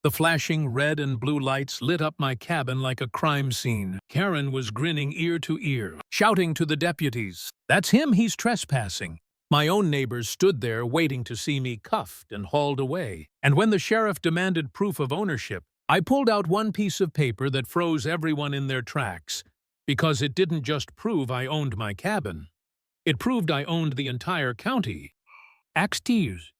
The flashing red and blue lights lit up my cabin like a crime scene. Karen was grinning ear to ear, shouting to the deputies, "That's him, he's trespassing." My own neighbors stood there waiting to see me cuffed and hauled away. And when the sheriff demanded proof of ownership, I pulled out one piece of paper that froze everyone in their tracks, because it didn't just prove I owned my cabin. It proved I owned the entire county. Axes.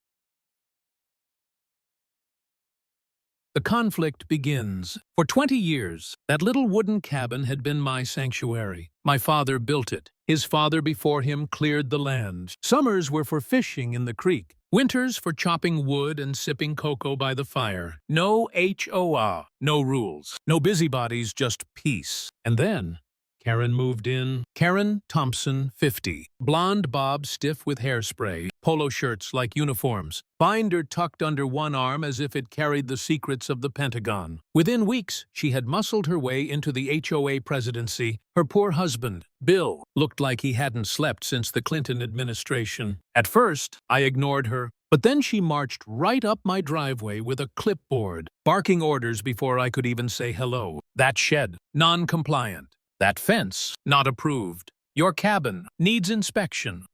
The conflict begins. For 20 years, that little wooden cabin had been my sanctuary. My father built it. His father before him cleared the land. Summers were for fishing in the creek. Winters for chopping wood and sipping cocoa by the fire. No HOA, no rules. No busybodies, just peace. And then Karen moved in. Karen Thompson, 50. Blonde bob stiff with hairspray. Polo shirts like uniforms. Binder tucked under one arm as if it carried the secrets of the Pentagon. Within weeks, she had muscled her way into the HOA presidency. Her poor husband, Bill, looked like he hadn't slept since the Clinton administration. At first, I ignored her, but then she marched right up my driveway with a clipboard, barking orders before I could even say hello. That shed, non-compliant. That fence, not approved. Your cabin needs inspection.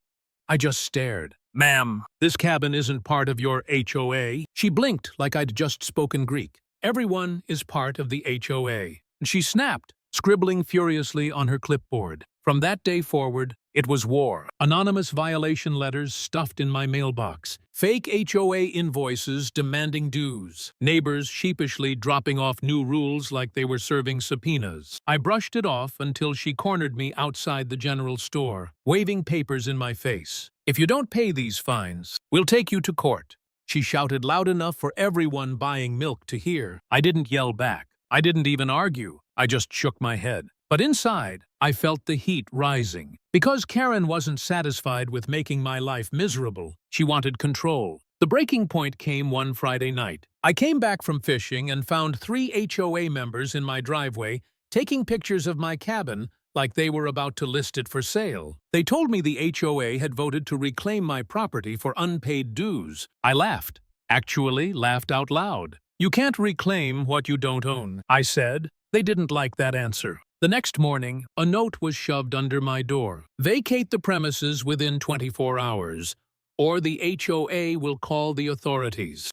I just stared. "Ma'am, this cabin isn't part of your HOA." She blinked like I'd just spoken Greek. "Everyone is part of the HOA." And she snapped, scribbling furiously on her clipboard. From that day forward, it was war. Anonymous violation letters stuffed in my mailbox. Fake HOA invoices demanding dues. Neighbors sheepishly dropping off new rules like they were serving subpoenas. I brushed it off until she cornered me outside the general store, waving papers in my face. "If you don't pay these fines, we'll take you to court." She shouted loud enough for everyone buying milk to hear. I didn't yell back. I didn't even argue. I just shook my head. But inside, I felt the heat rising. Because Karen wasn't satisfied with making my life miserable, she wanted control. The breaking point came one Friday night. I came back from fishing and found 3 HOA members in my driveway taking pictures of my cabin like they were about to list it for sale. They told me the HOA had voted to reclaim my property for unpaid dues. I laughed. Actually, laughed out loud. "You can't reclaim what you don't own," I said. They didn't like that answer. The next morning, a note was shoved under my door. "Vacate the premises within 24 hours, or the HOA will call the authorities."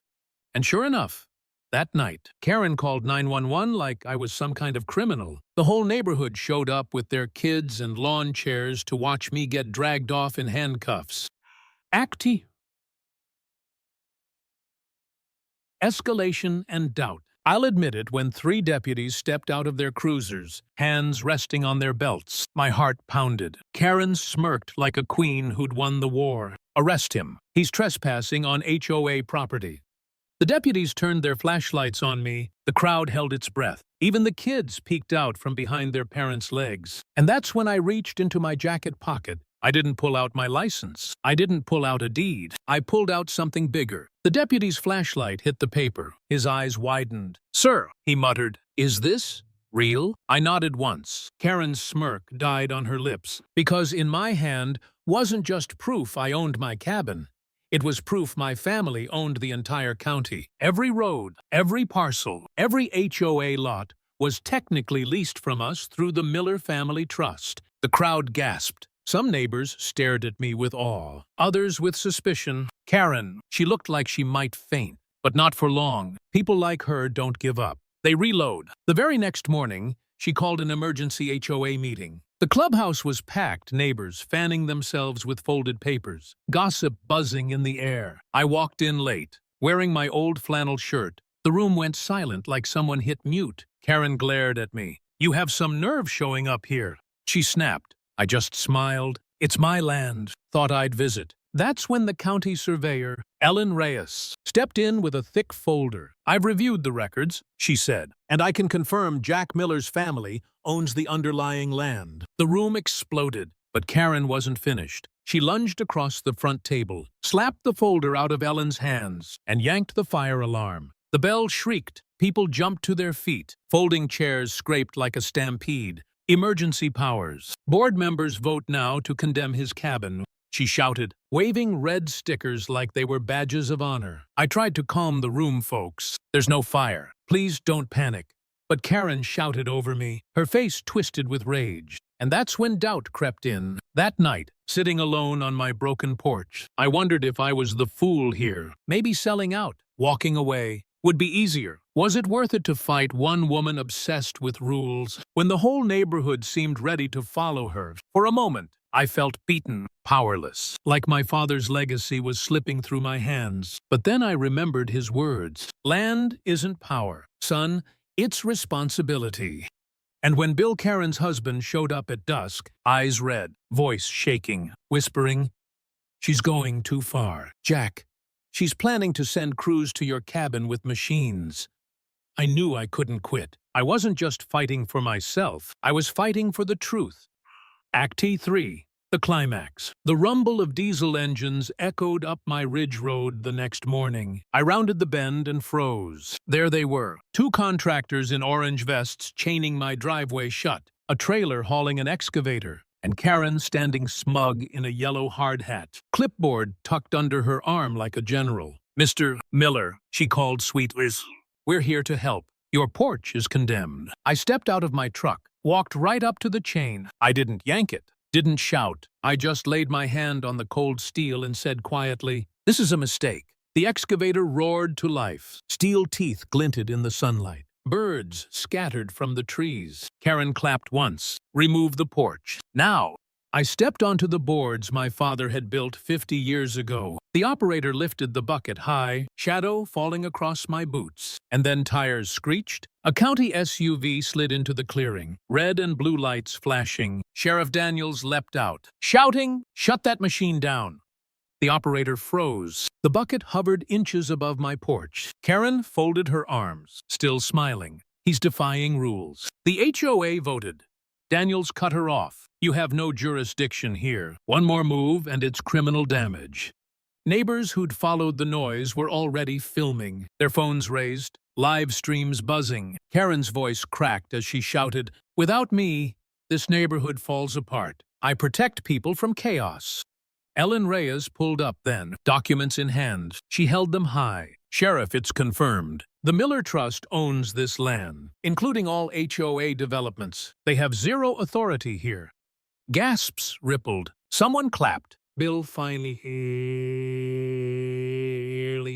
And sure enough, that night, Karen called 911 like I was some kind of criminal. The whole neighborhood showed up with their kids and lawn chairs to watch me get dragged off in handcuffs. Acti. Escalation and doubt. I'll admit it when 3 deputies stepped out of their cruisers, hands resting on their belts. My heart pounded. Karen smirked like a queen who'd won the war. "Arrest him. He's trespassing on HOA property." The deputies turned their flashlights on me. The crowd held its breath. Even the kids peeked out from behind their parents' legs. And that's when I reached into my jacket pocket. I didn't pull out my license. I didn't pull out a deed. I pulled out something bigger. The deputy's flashlight hit the paper. His eyes widened. "Sir," he muttered, "is this real?" I nodded once. Karen's smirk died on her lips, because in my hand wasn't just proof I owned my cabin. It was proof my family owned the entire county. Every road, every parcel, every HOA lot was technically leased from us through the Miller Family Trust. The crowd gasped. Some neighbors stared at me with awe, others with suspicion. Karen, she looked like she might faint, but not for long. People like her don't give up. They reload. The very next morning, she called an emergency HOA meeting. The clubhouse was packed, neighbors fanning themselves with folded papers, gossip buzzing in the air. I walked in late, wearing my old flannel shirt. The room went silent like someone hit mute. Karen glared at me. "You have some nerve showing up here." She snapped. I just smiled. "It's my land. Thought I'd visit." That's when the county surveyor, Ellen Reyes, stepped in with a thick folder. "I've reviewed the records," she said, "and I can confirm Jack Miller's family owns the underlying land." The room exploded, but Karen wasn't finished. She lunged across the front table, slapped the folder out of Ellen's hands, and yanked the fire alarm. The bell shrieked. People jumped to their feet. Folding chairs scraped like a stampede. Emergency powers. Board members vote now to condemn his cabin. she shouted, waving red stickers like they were badges of honor. I tried to calm the room, folks. There's no fire. Please don't panic. But Karen shouted over me, her face twisted with rage. And that's when doubt crept in. That night, sitting alone on my broken porch, I wondered if I was the fool here. Maybe selling out, walking away, would be easier. Was it worth it to fight one woman obsessed with rules, when the whole neighborhood seemed ready to follow her? For a moment, I felt beaten, powerless, like my father's legacy was slipping through my hands. But then I remembered his words. Land isn't power, son, it's responsibility. And when Bill Karen's husband showed up at dusk, eyes red, voice shaking, whispering, "She's going too far. Jack, she's planning to send crews to your cabin with machines." I knew I couldn't quit. I wasn't just fighting for myself, I was fighting for the truth. Act T3, the climax. The rumble of diesel engines echoed up my ridge road the next morning. I rounded the bend and froze. There they were, two contractors in orange vests chaining my driveway shut, a trailer hauling an excavator, and Karen standing smug in a yellow hard hat, clipboard tucked under her arm like a general. "Mr. Miller," she called sweetly, "we're here to help. Your porch is condemned." I stepped out of my truck, walked right up to the chain. I didn't yank it, didn't shout. I just laid my hand on the cold steel and said quietly, "This is a mistake." The excavator roared to life. Steel teeth glinted in the sunlight. Birds scattered from the trees. Karen clapped once, removed the porch. Now, I stepped onto the boards my father had built 50 years ago. The operator lifted the bucket high, shadow falling across my boots. And then tires screeched. A county SUV slid into the clearing, red and blue lights flashing. Sheriff Daniels leapt out, shouting, "Shut that machine down." The operator froze. The bucket hovered inches above my porch. Karen folded her arms, still smiling. He's defying rules. The HOA voted. Daniels cut her off. "You have no jurisdiction here. One more move and it's criminal damage." Neighbors who'd followed the noise were already filming, their phones raised, live streams buzzing. Karen's voice cracked as she shouted, "Without me, this neighborhood falls apart. I protect people from chaos." Ellen Reyes pulled up then, documents in hand. She held them high. "Sheriff, it's confirmed. The Miller Trust owns this land, including all HOA developments. They have zero authority here." Gasps rippled. Someone clapped. Bill finally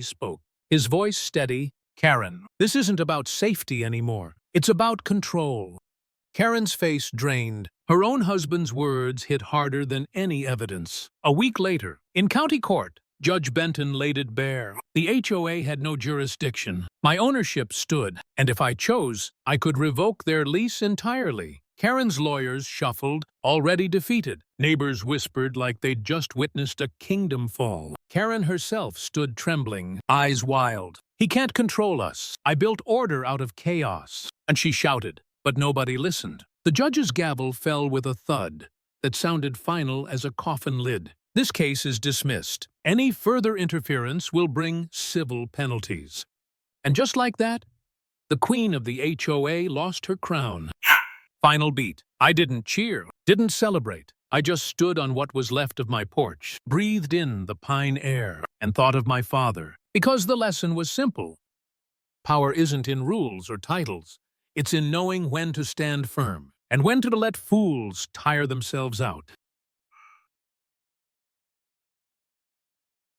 spoke. His voice steady. "Karen, this isn't about safety anymore. It's about control." Karen's face drained. Her own husband's words hit harder than any evidence. A week later, in county court, Judge Benton laid it bare. The HOA had no jurisdiction. My ownership stood, and if I chose, I could revoke their lease entirely. Karen's lawyers shuffled, already defeated. Neighbors whispered like they'd just witnessed a kingdom fall. Karen herself stood trembling, eyes wild. "He can't control us. I built order out of chaos." And she shouted, but nobody listened. The judge's gavel fell with a thud that sounded final as a coffin lid. "This case is dismissed. Any further interference will bring civil penalties." And just like that, the queen of the HOA lost her crown. Final beat. I didn't cheer, didn't celebrate. I just stood on what was left of my porch, breathed in the pine air, and thought of my father. Because the lesson was simple. Power isn't in rules or titles. It's in knowing when to stand firm and when to let fools tire themselves out.